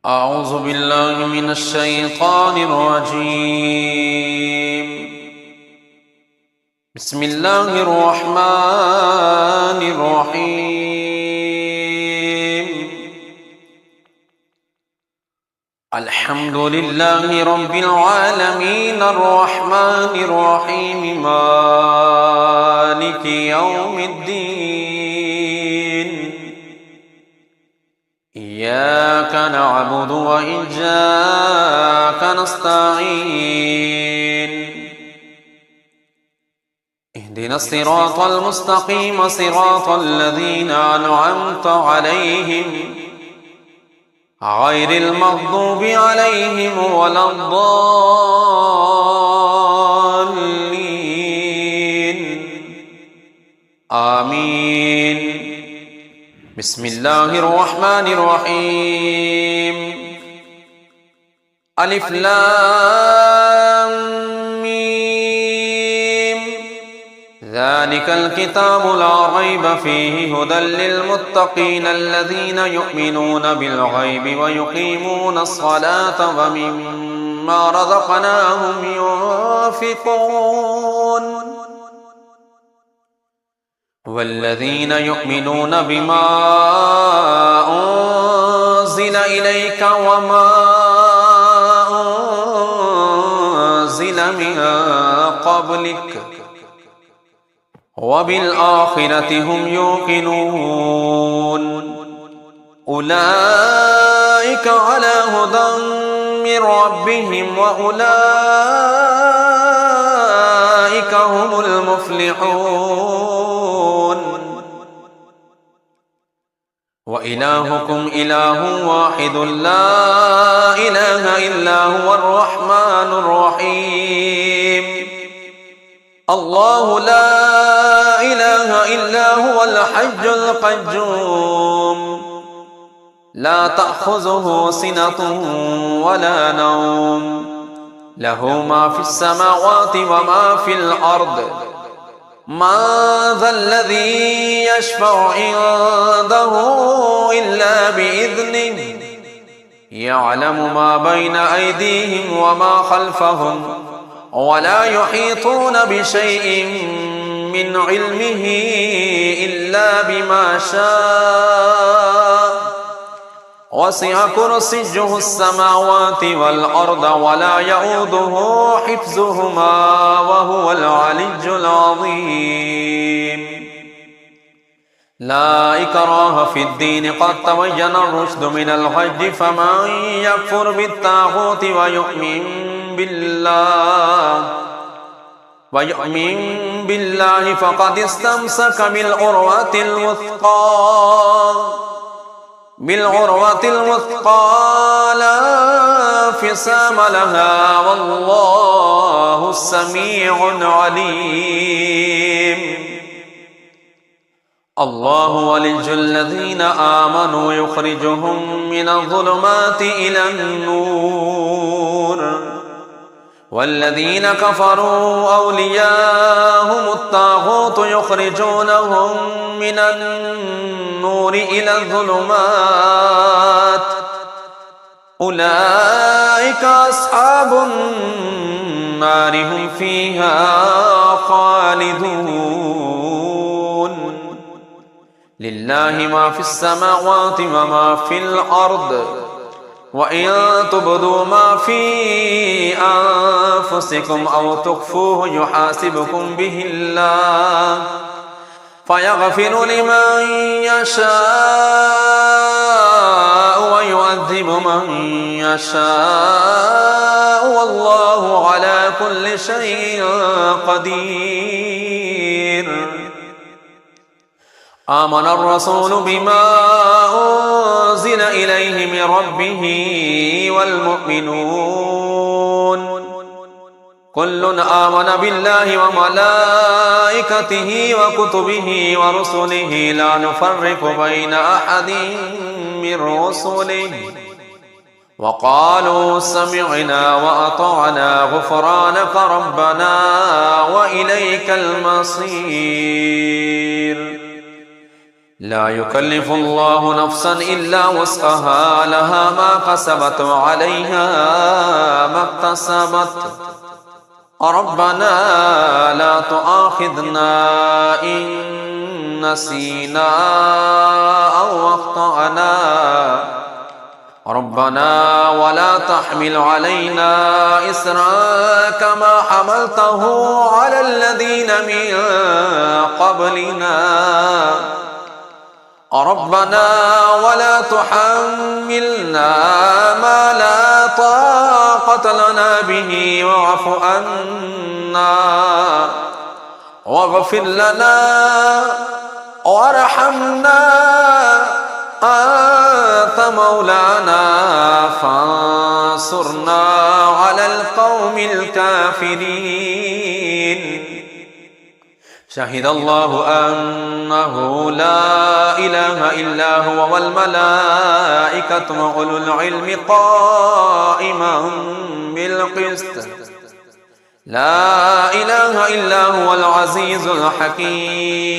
أعوذ بالله من الشيطان الرجيم. بسم الله الرحمن الرحيم. الحمد لله رب العالمين الرحمن الرحيم مالك يوم الدين. إياك نعبد وإياك نستعين. اهدنا الصراط المستقيم صراط الذين أنعمت عليهم غير المغضوب عليهم ولا الضالين. آمين. بسم الله الرحمن الرحيم. ألف لام ميم. ذلك الكتاب لا ريب فيه هدى للمتقين الذين يؤمنون بالغيب ويقيمون الصلاة ومما رزقناهم ينفقون. والذين يؤمنون بما أنزل إليك وما أنزل من قبلك وبالآخرة هم يوقنون. أولئك على هدى من ربهم وأولئك هم المفلحون. وإلهكم إله واحد لا إله إلا هو الرحمن الرحيم. الله لا إله إلا هو الحي القيوم لا تأخذه سنة ولا نوم له ما في السماوات وما في الأرض. من ذا الذي يشفع عنده إلا بإذنه يعلم ما بين أيديهم وما خلفهم ولا يحيطون بشيء من علمه إلا بما شاء. وسع كرسيه السماوات والأرض ولا يؤوده حفظهما وهو العلي العظيم. لا إكراه في الدين قد تبين الرشد من الغي فمن يكفر بالطاغوت ويؤمن بالله فقد استمسك بالعروة الوثقى لا انفصام لها والله سميع عليم. الله ولي الذين آمنوا يخرجهم من الظلمات إلى النور والذين كفروا أولياءهم الطاغوت يخرجونهم من النور إلى الظلمات. أولئك أصحاب النار هم فيها خالدون. لله ما في السماوات وما في الأرض وإن تبدوا ما في أنفسكم أو تخفوه يحاسبكم به الله فيغفر لمن يشاء ويعذب من يشاء والله على كل شيء قدير. آمن الرسول بما أنزل إليه من ربه والمؤمنون كل آمن بالله وملائكته وكتبه ورسله لا نفرق بين أحد من رسله وقالوا سمعنا وأطعنا غفرانك ربنا وإليك المصير. لا يكلف الله نفسا إلا وسعها لها ما كسبت وعليها ما اكتسبت ربنا لا تؤاخذنا إن نسينا أو أخطأنا ربنا ولا تحمل علينا إصرا كما حملته على الذين من قبلنا ربنا ولا تحملنا ما لا طاقة لنا به واعف عنا واغفر لنا وارحمنا أنت مولانا فانصرنا على القوم الكافرين شهد الله أنه لا إله إلا هو والملائكة وأولو العلم قائما بالقسط لا إله إلا هو العزيز الحكيم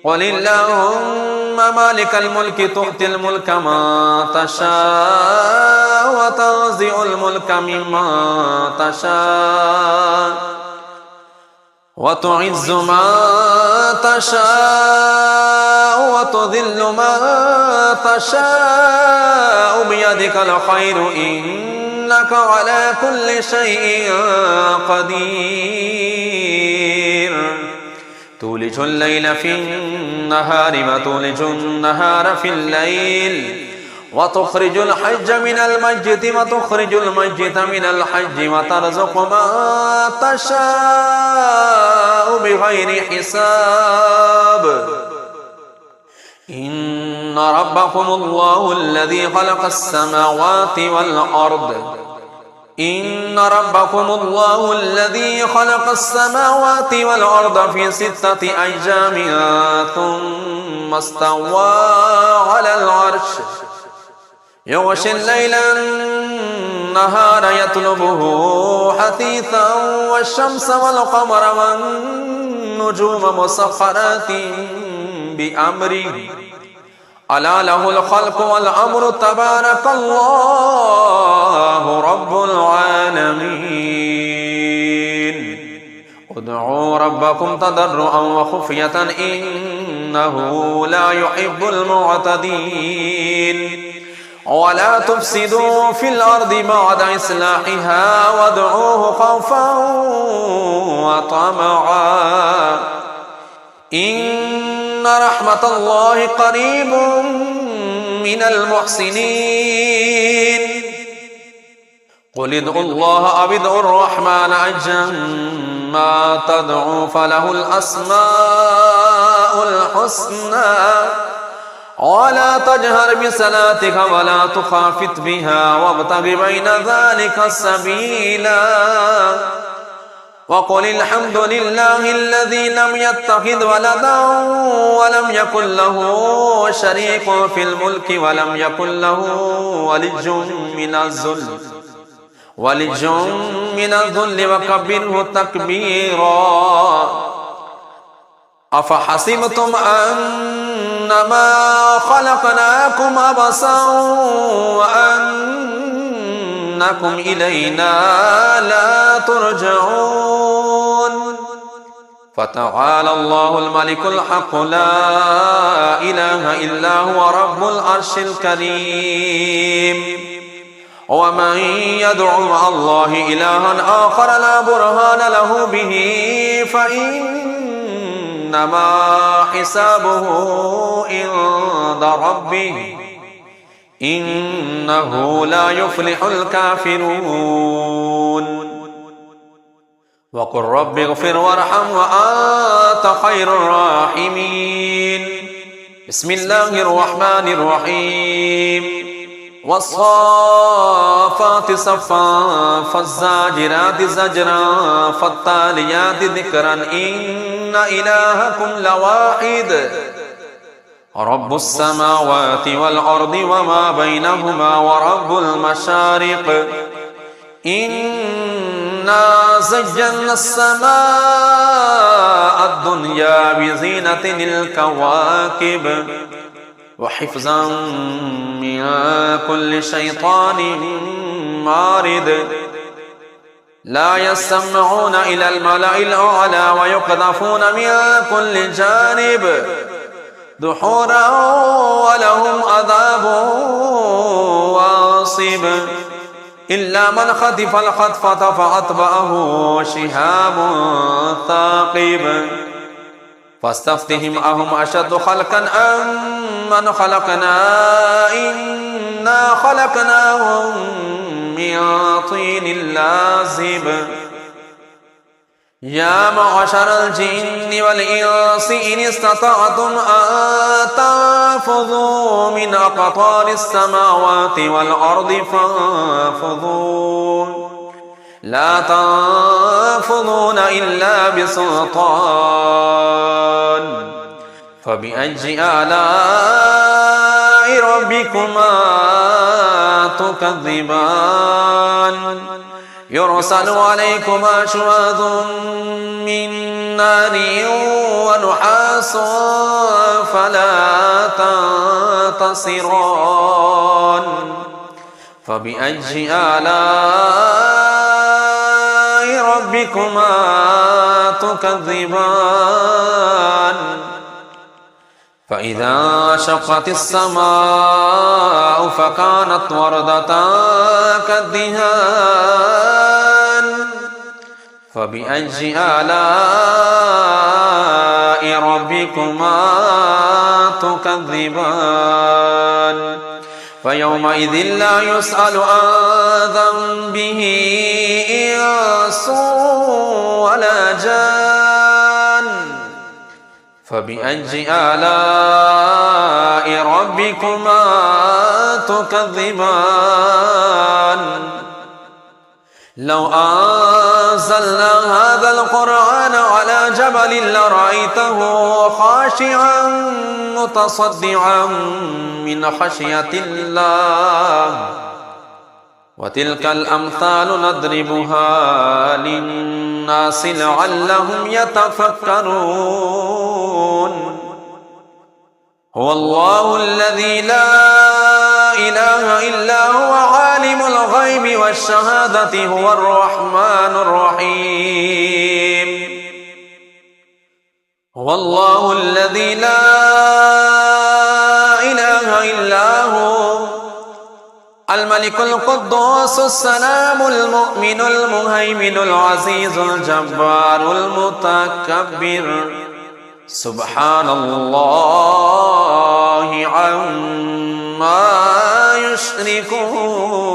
قل اللهم مالك الملك تؤتي الملك من تشاء وتنزع الملك ممن تشاء وتعز من تشاء وتذل من تشاء بيدك الخير إنك على كل شيء قدير تولج الليل في النهار وتولج النهار في الليل وتخرج الحج من الميت وتخرج الميت من الحج وترزق من تشاء بغير حساب إن ربكم الله الذي خلق السماوات والأرض إن ربكم الله الذي خلق السماوات والأرض في 6 أيام ثم استوى على العرش يغشي الليل النهار يطلبه حثيثا والشمس والقمر والنجوم مسخرات بأمره ألا له الخلق والأمر تبارك الله رب العالمين ادعوا ربكم تضرعا وخفية إنه لا يحب المعتدين ولا تفسدوا في الأرض بعد إصلاحها وادعوه خوفا وطمعا إن رحمة الله قريب من المحسنين قل ادعوا الله أو ادعوا الرحمن أيما تدعوا فله الأسماء الحسنى ولا تجهر بصلاتك ولا تخافت بها وابتغ بين ذلك سبيلا وقل الحمد لله الذي لم يتخذ ولدا ولم يكن له شريك في الملك ولم يكن له ولي من الذل وكبره تكبيرا أفحسبتم أنما خلقناكم عبثا وأنكم إلينا لا ترجعون فتعالى الله الملك الحق لا إله إلا هو رب العرش الكريم ومن يدع مع الله إلها آخر لا برهان له به فإنما حسابه عند ربه إنه لا يفلح الكافرون وقل رب اغفر وارحم وأنت خير الراحمين بسم الله الرحمن الرحيم والصافات صفا فالزاجرات زجرا فالتاليات ذكرا إن إلهكم لواحد رب السماوات والأرض وما بينهما ورب المشارق إن إنا زينا السماء الدنيا بزينة الكواكب وحفظا من كل شيطان مارد لا يستمعون إلى الملأ الأعلى ويقذفون من كل جانب دحورا ولهم عذاب واصب إلا من خطف الخطفة فأتبعه شهاب ثاقب فاستفتهم أهم أشد خلقا أم من خلقنا إنا خلقناهم من طين لازب يا معشر الجن والإنس إن استطعتم أن تنفذوا من أقطار السماوات والأرض فانفذوا لا تنفذون إلا بسلطان فبأي آلاء ربكما تكذبان يرسل عليكما شواظ من نار ونحاس فلا تنتصران فبأي آلاء ربكما تكذبان فإذا شقت السماء فكانت وردة كالدهان فبأي آلاء ربكما تكذبان فيومئذ لا يسأل عن ذنبه إنس ولا جان فبأي آلاء ربكما تكذبان لو أنزلنا هذا القرآن على جبل لرأيته خاشعا متصدعا من خشية الله وتلك الأمثال نضربها للناس لعلهم يتفكرون هو الله الذي لا إله إلا هو عالم الغيب والشهادة هو الرحمن الرحيم هو الله الذي لا إله إلا هو الملك القدوس السلام المؤمن المهيمن العزيز الجبار المتكبر سبحان الله عما يشركون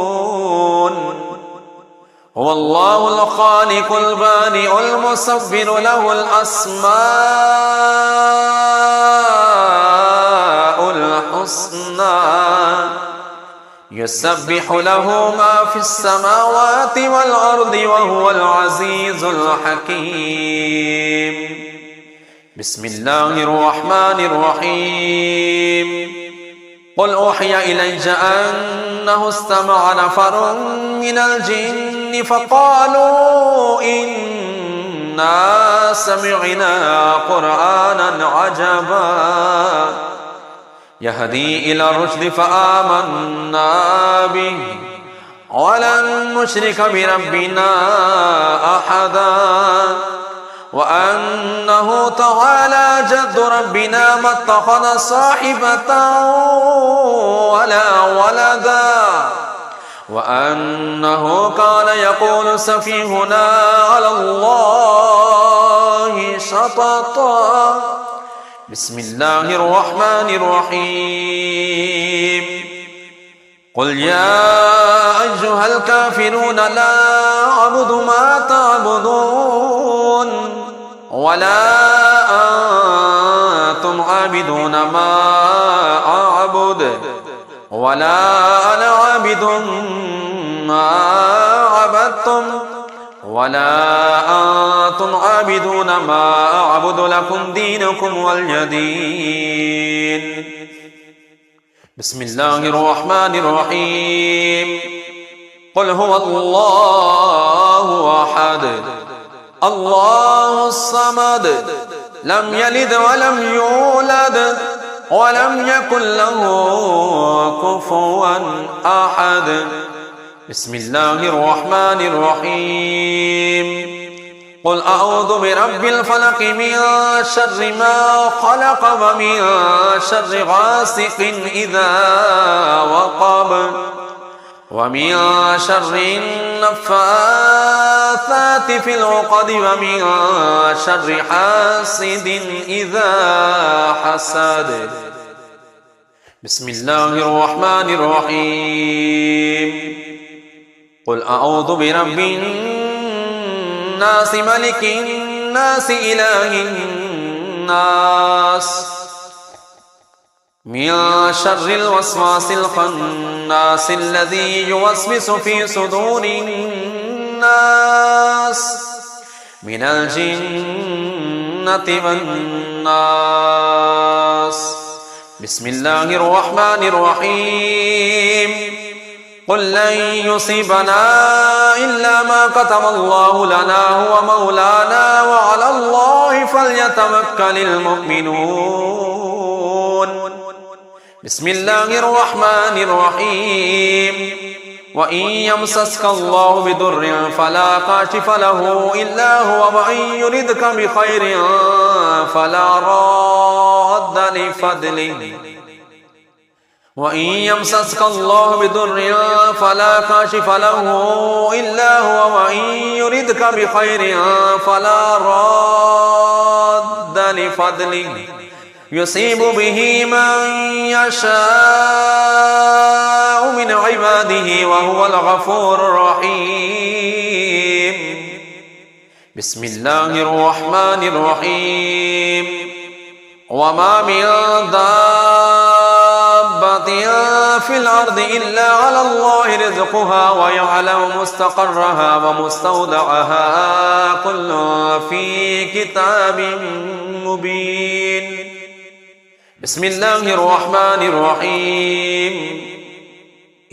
هو الله الخالق البارئ المصور له الأسماء الحسنى يسبح له ما في السماوات والأرض وهو العزيز الحكيم بسم الله الرحمن الرحيم قل أوحي إلي أنه استمع نفر من الجن فقالوا إنا سمعنا قرآنا عجبا يهدي إلى الرشد فآمنا به ولن نشرك بربنا أحدا وأنه تعالى جد ربنا ما اتخذ صاحبة ولا ولدا وأنه كان يقول سفيهنا على الله شططا بسم الله الرحمن الرحيم قل يا أيها الكافرون لا أعبد ما تعبدون ولا أنتم عابدون ما أعبد ولا أنا عابد ما عبدتم ولا أنتم عابدون ما أعبد لكم دينكم ولي دين بسم الله الرحمن الرحيم قل هو الله أحد الله الصمد لم يلد ولم يولد ولم يكن له كفوا أحد بسم الله الرحمن الرحيم قل أعوذ برب الفلق من شر ما خلق ومن شر غاسق إذا وقب ومن شر النفاثات في العقد ومن شر حاسد إذا حسد بسم الله الرحمن الرحيم قل أعوذ برب الناس ملك الناس إله الناس من شر الوسواس الخناس الذي يوسوس في صدور الناس من الجنة والناس بسم الله الرحمن الرحيم قل لن يصيبنا إلا ما كتب الله لنا هو مولانا وعلى الله فليتوكل المؤمنون بسم الله الرحمن الرحيم وإن يمسسك الله بضر فلا كاشف له إلا هو وإن يردك بخير فلا راد لفضله وإن يمسسك الله بضر فلا كاشف له إلا هو وإن يردك بخير فلا راد لفضله يصيب به من يشاء من عباده وهو الغفور الرحيم بسم الله الرحمن الرحيم وما من دابة في الأرض إلا على الله رزقها ويعلم مستقرها ومستودعها كل في كتاب مبين بسم الله الرحمن الرحيم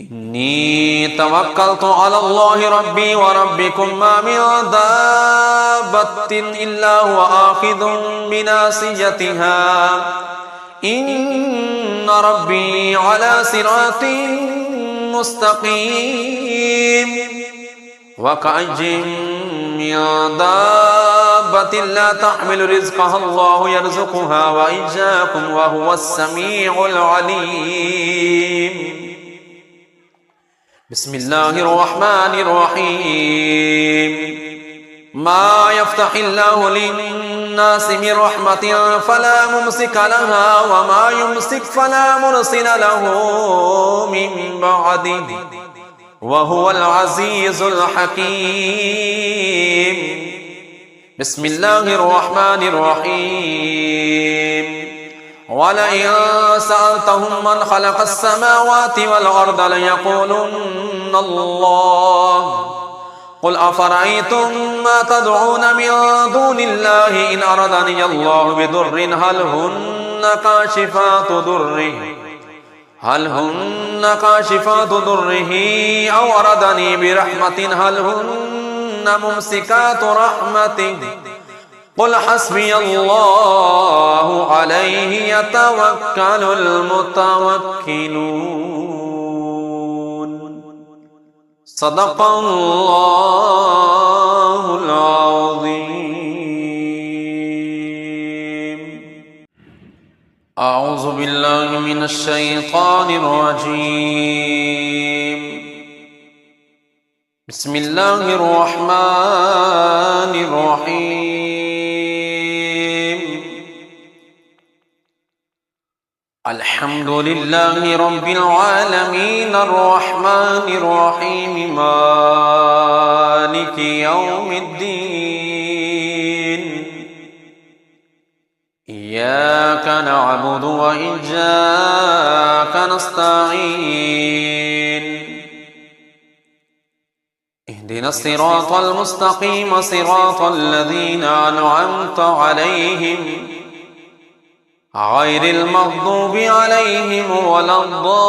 إني توكلت على الله ربي وربكم ما من دابة إلا هو آخذ بناصيتها إن ربي على صراط مستقيم وكأي من دابة لا تحمل رزقها الله يرزقها وإياكم وهو السميع العليم بسم الله الرحمن الرحيم ما يفتح الله للناس من رحمة فلا ممسك لها وما يمسك فلا مرسل له من بعده وهو العزيز الحكيم بسم الله الرحمن الرحيم ولئن سألتهم من خلق السماوات والأرض ليقولن الله قل أفرأيتم ما تدعون من دون الله إن أردني الله بضر هل هن كاشفات ضره أو أردني برحمة هل هن ممسكات رحمته قل حسبي الله عليه يتوكل المتوكلون صدق الله العظيم أعوذ بالله من الشيطان الرجيم بسم الله الرحمن الرحيم الحمد لله رب العالمين الرحمن الرحيم مالك يوم الدين إياك نعبد وإياك نستعين اهدنا الصراط المستقيم صراط الذين أنعمت عليهم غير المغضوب عليهم ولا الضالين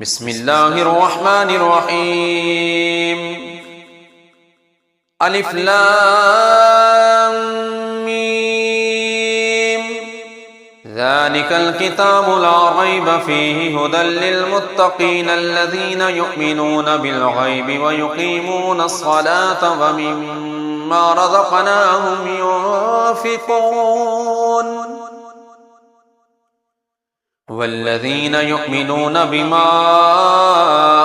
بسم الله الرحمن الرحيم ألف لام ميم ذلك الكتاب لا ريب فيه هدى للمتقين الذين يؤمنون بالغيب ويقيمون الصلاة ومما رزقناهم ينفقون والذين يؤمنون بما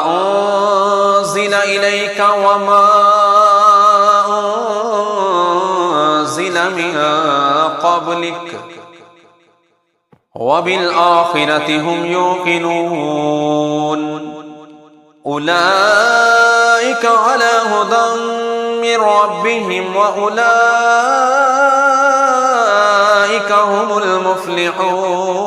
أنزل إليك وما أنزل من قبلك وبالآخرة هم يوقنون أولئك على هدى من ربهم وأولئك هم المفلحون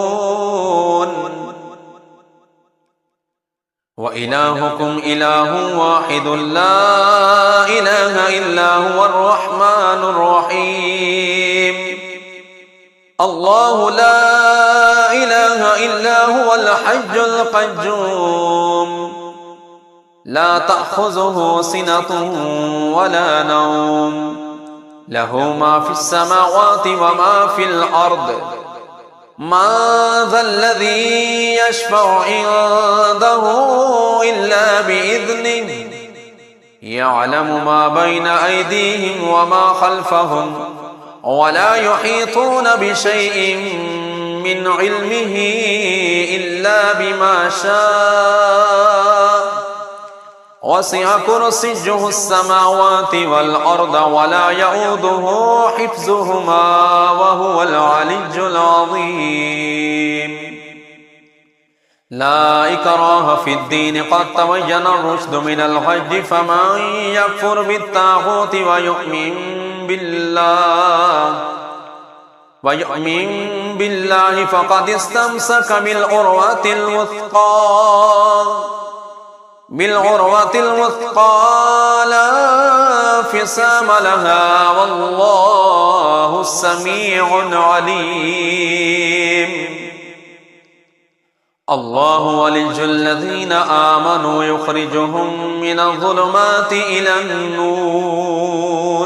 وإلهكم إله واحد لا إله إلا هو الرحمن الرحيم الله لا إله إلا هو الحي القيوم لا تأخذه سنة ولا نوم له ما في السماوات وما في الأرض ما ذا الذي يشفع عنده إلا بإذنه يعلم ما بين أيديهم وما خلفهم ولا يحيطون بشيء من علمه إلا بما شاء وسع كرسيه السماوات والأرض ولا يؤوده حفظهما وهو العلي العظيم لا إكراه في الدين قد تبين الرشد من الغي فمن يكفر بالطاغوت ويؤمن بالله فقد استمسك بالعروة الوثقى لا انفصام لها والله السميع عليم الله ولي الذين آمنوا يخرجهم من الظلمات إلى النور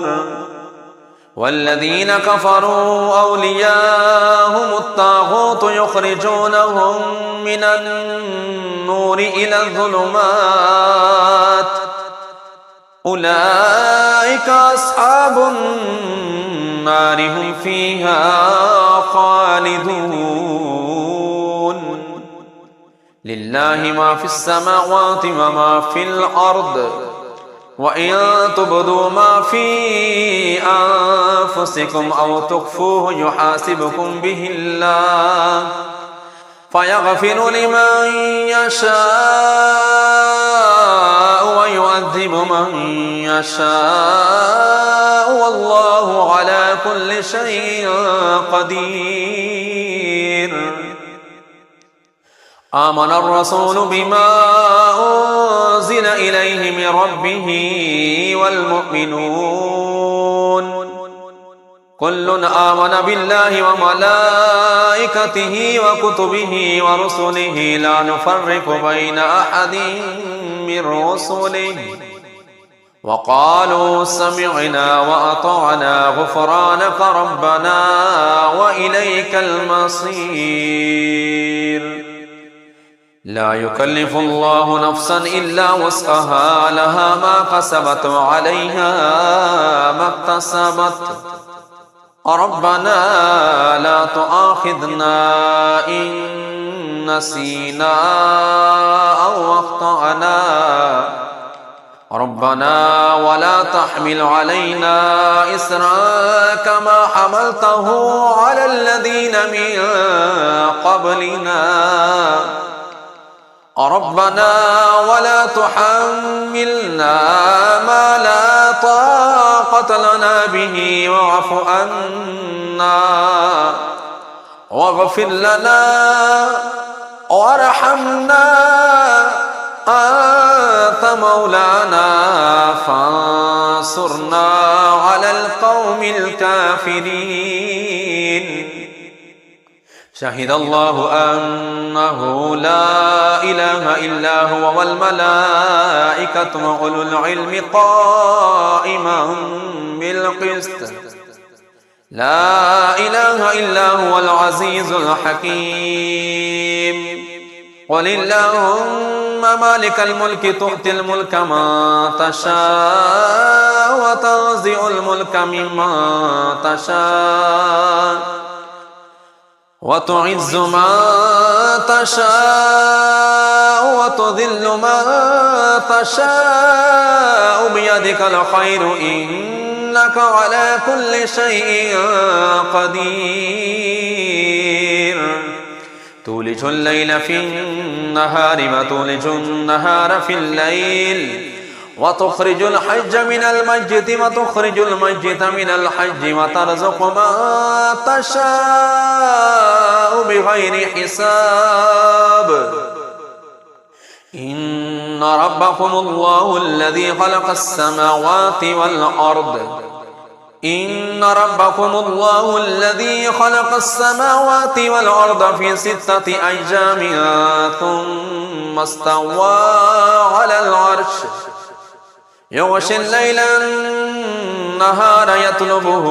والذين كفروا أولياءهم الطاغوت يخرجونهم من النور إلى الظلمات أولئك أصحاب النار هم فيها خالدون لله ما في السماوات وما في الأرض وإن تبدوا ما في أنفسكم أو تخفوه يحاسبكم به الله فيغفر لمن يشاء ويعذب من يشاء والله على كل شيء قدير آمن الرسول بما أنزل إليه من ربه والمؤمنون كل آمن بالله وملائكته وكتبه ورسله لا نفرق بين أحد من رسله وقالوا سمعنا وأطعنا غفرانك ربنا وإليك المصير لا يكلف الله نفسا إلا وسعها لها ما كسبت وعليها ما اكتسبت ربنا لا تؤاخذنا إن نسينا أو أخطأنا ربنا ولا تحمل علينا إصرا كما حملته على الذين من قبلنا ربنا ولا تحملنا ما لا طاقة لنا به واعف عنا واغفر لنا وارحمنا أنت مولانا فانصرنا على القوم الكافرين شهد الله أنه لا إله إلا هو والملائكة وأولو العلم قائما بالقسط لا إله إلا هو العزيز الحكيم قل اللهم مالك الملك تؤتي الملك من تشاء وتنزع الملك ممن تشاء وتعز من تشاء وتذل من تشاء بيدك الخير إنك على كل شيء قدير تولج الليل في النهار وتولج النهار في الليل وتخرج الحج من الميت وتخرج الميت من الحج وترزق من تشاء بغير حساب إن ربكم الله الذي خلق السماوات والأرض إن ربكم الله الذي خلق السماوات والأرض في 6 أيام ثم استوى على العرش يغشي الليل النهار يطلبه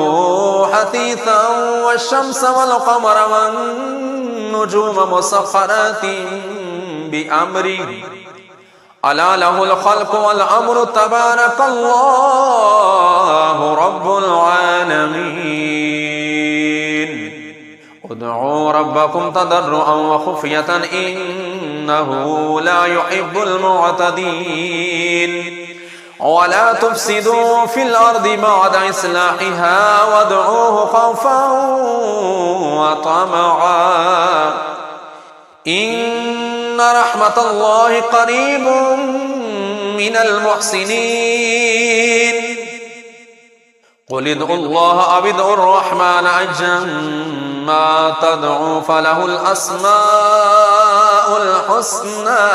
حثيثا والشمس والقمر والنجوم مسخرات بأمره ألا له الخلق والأمر تبارك الله رب العالمين ادعوا ربكم تضرعا وخفية إنه لا يحب المعتدين ولا تفسدوا في الأرض بعد إصلاحها وادعوه خوفا وطمعا إن رحمة الله قريب من المحسنين قل ادعوا الله أو ادعوا الرحمن أيما تدعوا فله الأسماء الحسنى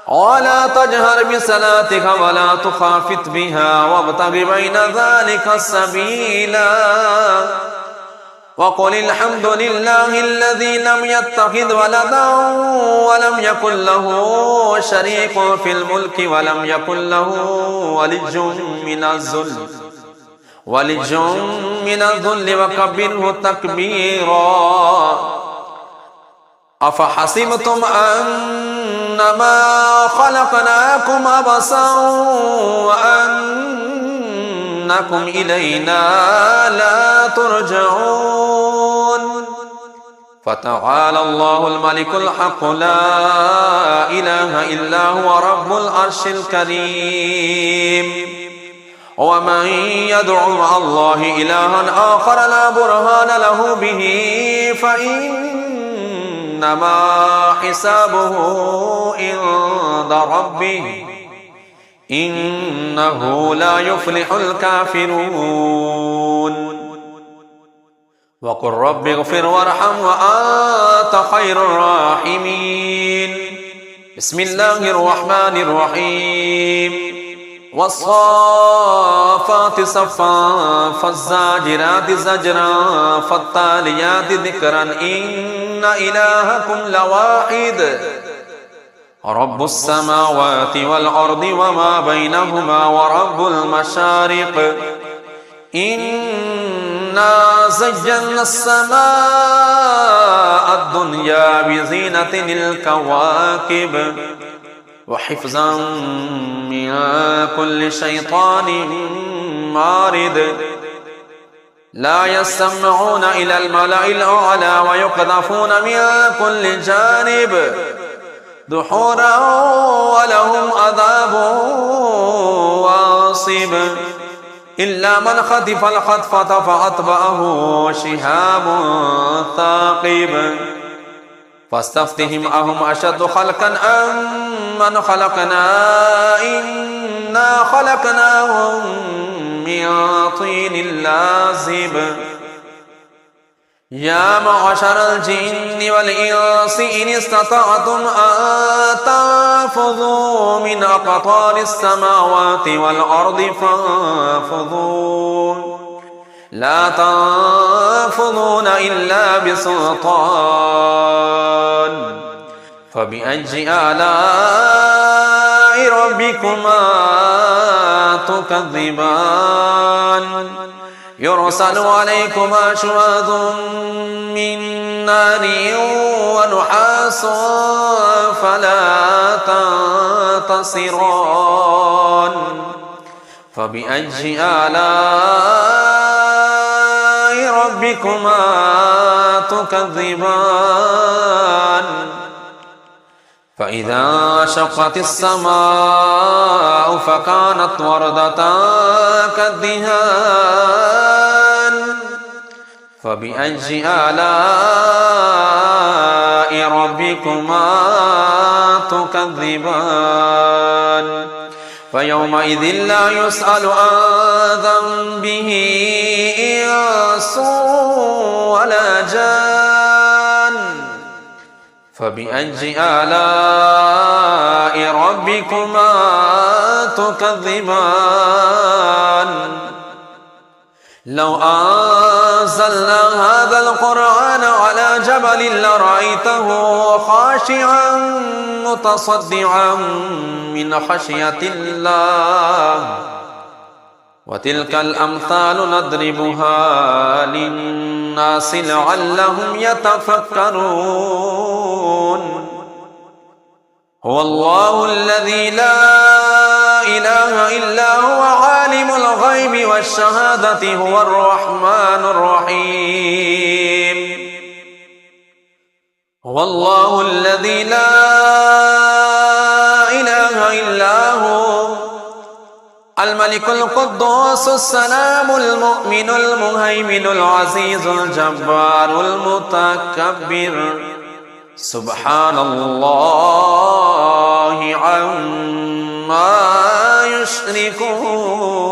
ولا تجهر بصلاتك ولا تخافت بها وابتغ بين ذلك سبيلا وقل الحمد لله الذي لم يتخذ ولدا ولم يكن له شريك في الملك ولم يكن له ولي من الذل وكبره تكبيرا أفحسبتم أنما خلقناكم عبثا وأنكم إلينا لا ترجعون فتعالى الله الملك الحق لا إله إلا هو رب العرش الكريم ومن يدعو مع الله إلها آخر لا برهان له به فإنما حسابه عند ربه إنه لا يفلح الكافرون وقل رب اغفر وارحم وأنت خير الراحمين بسم الله الرحمن الرحيم والصافات صفا فالزاجرات زجرا فالتاليات ذكرا إن إلهكم لواحد رب السماوات والأرض وما بينهما ورب المشارق إنا زينا السماء الدنيا بزينة الكواكب وحفظا من كل شيطان مارد لا يسمعون إلى الملأ الأعلى ويقذفون من كل جانب دحورا ولهم عذاب واصب إلا من خطف الخطفة فأتبعه شهاب ثاقب فاستفتهم أهم أشد خلقا أم من خلقنا إنا خلقناهم من طين لازب يا معشر الجن والإنس إن استطعتم أن تنفذوا من أقطار السماوات والأرض فانفذوا لا تنفذون إلا بسلطان فبأي آلاء ربكما تكذبان يرسل عليكما شواظ من نار ونحاس فلا تنتصران فبأي آلاء ربكما تكذبان فإذا شقت السماء فكانت وردة كالدهان فبأي آلاء ربكما تكذبان فيومئذ لا يسأل عن ذنبه إنس ولا جان فبأي آلاء ربكما تكذبان لو أنزلنا هذا القرآن على جبل لرأيته خاشعا متصدعا من خشية الله وتلك الأمثال نضربها للناس لعلهم يتفكرون هو الله الذي لا إله إلا هو عالم الغيب والشهادة هو الرحمن الرحيم هو الله الذي لا إله إلا هو الملك القدوس السلام المؤمن المهيمن العزيز الجبار المتكبر سبحان الله عما يشركون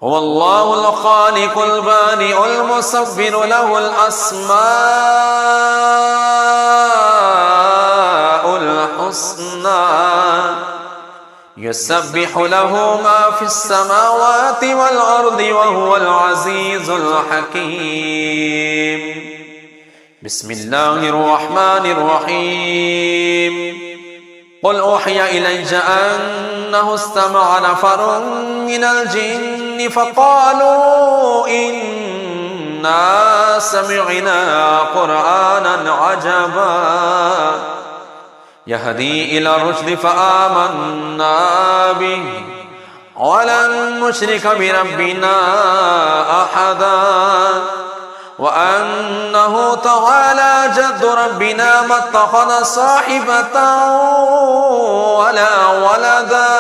هو الله الخالق البارئ المصور له الأسماء الحسنى يسبح له ما في السماوات والأرض وهو العزيز الحكيم بسم الله الرحمن الرحيم قل أوحي إلي أنه استمع نفر من الجن فقالوا إنا سمعنا قرآنا عجبا يهدي إلى الرشد فآمنا به ولن نشرك بربنا أحدا وأنه تعالى جد ربنا ما اتخذ صاحبة ولا ولدا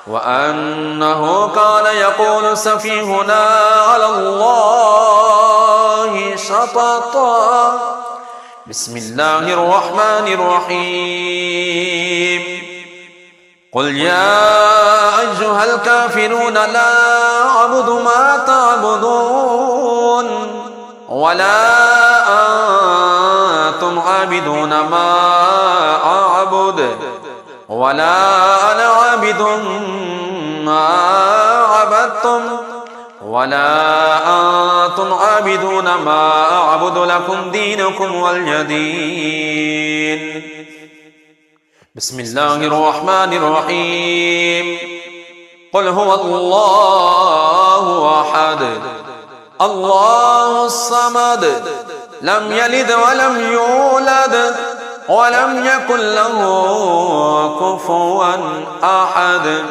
وأنه كان يقول سفيهنا على الله شططا بسم الله الرحمن الرحيم قل يا أيها الكافرون لا أعبد ما تعبدون ولا أنتم عابدون ما أعبد ولا أنا عابد ما عبدتم ولا أنتم عابدون ما أعبد لكم دينكم ولي دين بسم الله الرحمن الرحيم قل هو الله أحد الله الصمد لم يلد ولم يولد ولم يكن له كفوا أحد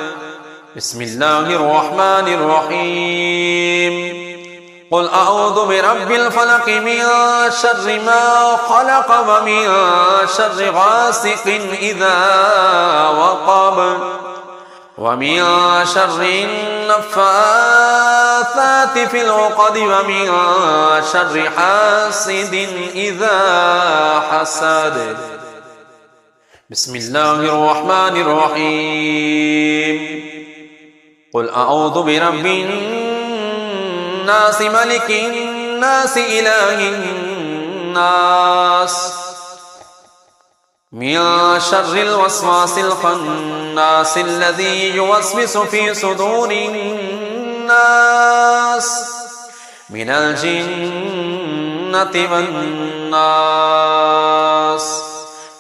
بسم الله الرحمن الرحيم قل أعوذ برب الفلق من شر ما خلق ومن شر غاسق إذا وقب ومن شر النفاثات في العقد ومن شر حاسد إذا حسد بسم الله الرحمن الرحيم قل أعوذ برب الناس ملك الناس إله الناس من شر الوسواس الخناس الذي يوسوس في صدور الناس من الجنة والناس.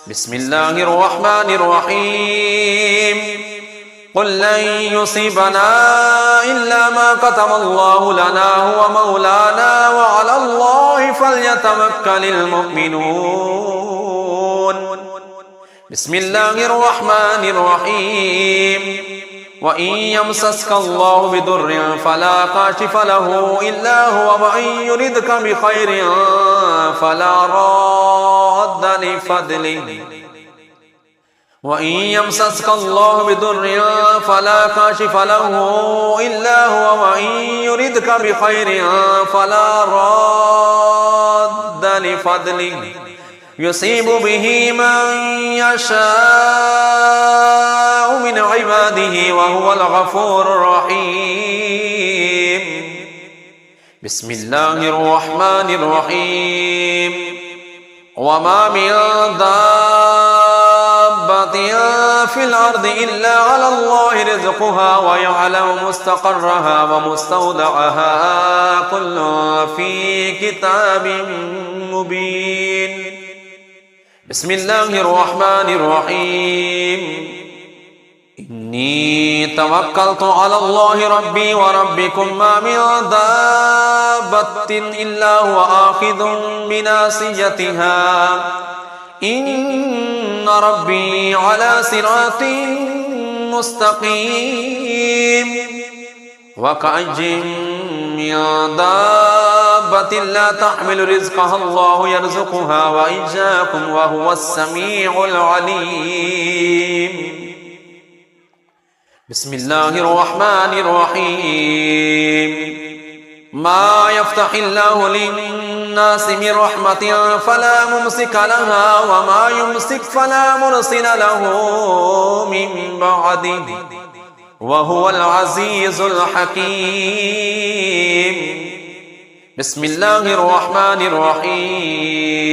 بسم الله الرحمن الرحيم. قل لن يصيبنا إلا ما كتب الله لنا هو مولانا وعلى الله فليتوكل المؤمنون. بسم الله الرحمن الرحيم. وإن يمسسك الله بضر فلا كاشف له إلا هو وإن يردك بخير فلا راد لفضله. وإن يمسسك الله بضر فلا كاشف له إلا هو وإن يردك بخير فلا راد لفضله يصيب به من يشاء من عباده وهو الغفور الرحيم. بسم الله الرحمن الرحيم. وما من دابة في الأرض إلا على الله رزقها ويعلم مستقرها ومستودعها كل في كتاب مبين. بسم الله الرحمن الرحيم. إني توكلت على الله ربي وربكم ما من دابة إلا هو آخذ بناصيتها إن ربي على صراط مستقيم. وكأي من دابة لا تحمل رزقها الله يرزقها وإياكم وهو السميع العليم. بسم الله الرحمن الرحيم. ما يفتح الله للناس من رحمة فلا ممسك لها وما يمسك فلا مرسل له من بعده وهو العزيز الحكيم. بسم الله الرحمن الرحيم.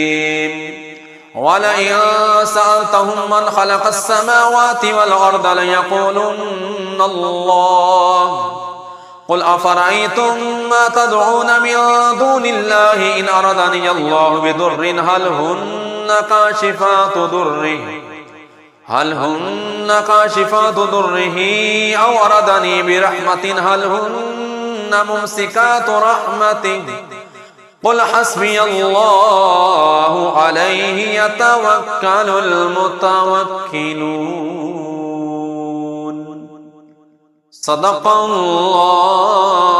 ولئن سألتهم من خلق السماوات والأرض ليقولن الله. قل أفرأيتم ما تدعون من دون الله إن أردني الله بضر هل هن كاشفات ضره أو أردني برحمة هل هن ممسكات رحمته. قل حسبي الله عليه يتوكل المتوكلون. صدق الله